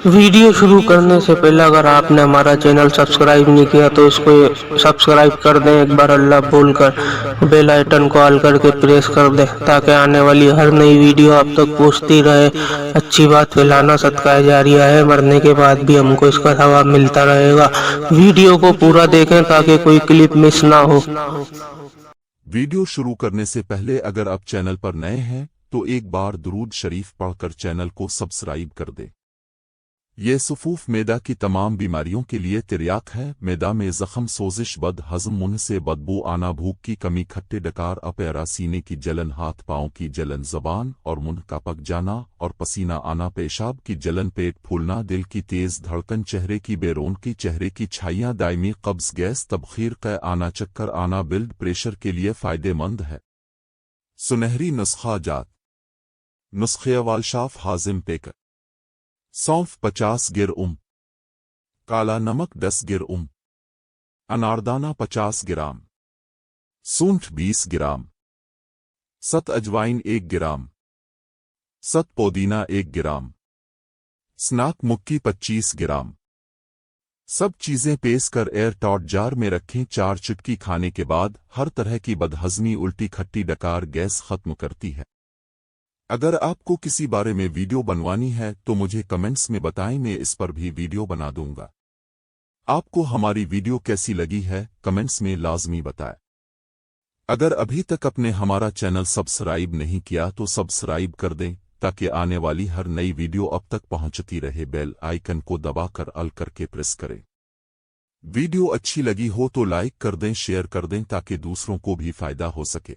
Video शुरू करने से पहले अगर आपने हमारा चैनल सब्सक्राइब नहीं किया तो इसको सब्सक्राइब कर दें, एक बार अल्लाह बोलकर बेल आइटन को ऑल करके प्रेस कर दें ताकि आने वाली हर नई वीडियो आप तक पहुंचती रहे। अच्छी बात फैलाना सदका जारिया है, मरने के बाद भी हमको इसका सवाब मिलता रहेगा। वीडियो को पूरा देखें ताकि कोई क्लिप मिस ना हो। वीडियो शुरू करने से पहले अगर आप चैनल पर नए हैं तो एक बार दुरूद शरीफ पढ़कर चैनल को सब्सक्राइब कर दें। ये सफूफ मैदा की तमाम बीमारियों के लिए तिर्याक है। मैदा में जख्म, सोजिश, बद हजम, मुंह से बदबू आना, भूख की कमी, खट्टे डकार, अपैरा, सीने की जलन, हाथ पांव की जलन, जबान और मुंह का पक जाना और पसीना आना, पेशाब की जलन, पेट फूलना, दिल की तेज धड़कन, चेहरे की बेरौनकी, चेहरे की छाइयां, दायमी कब्ज, गैस, तबखीर कै आना, चक्कर आना, ब्लड प्रेशर के लिए फायदेमंद है। सुनहरी नुस्खा जात नुस्खे वालशाफ हाजिम पेकर सौंफ 50 गिर, काला नमक 10 गिर, अनारदाना 50 ग्राम, सूंठ 20 ग्राम, सत अजवाइन 1 ग्राम, सत पुदीना 1 ग्राम, स्नाक मुक्की 25 ग्राम। सब चीजें पेश कर एयर टाइट जार में रखें। 4 चुटकी खाने के बाद हर तरह की बदहजमी, उल्टी, खट्टी डकार, गैस खत्म करती है। अगर आपको किसी बारे में वीडियो बनवानी है तो मुझे कमेंट्स में बताएं, मैं इस पर भी वीडियो बना दूंगा। आपको हमारी वीडियो कैसी लगी है कमेंट्स में लाजमी बताएं। अगर अभी तक आपने हमारा चैनल सब्सक्राइब नहीं किया तो सब्सक्राइब कर दें ताकि आने वाली हर नई वीडियो अब तक पहुंचती रहे। बेल आइकन को दबाकर ऑल करके प्रेस करें। वीडियो अच्छी लगी हो तो लाइक कर दें, शेयर कर दें ताकि दूसरों को भी फायदा हो सके।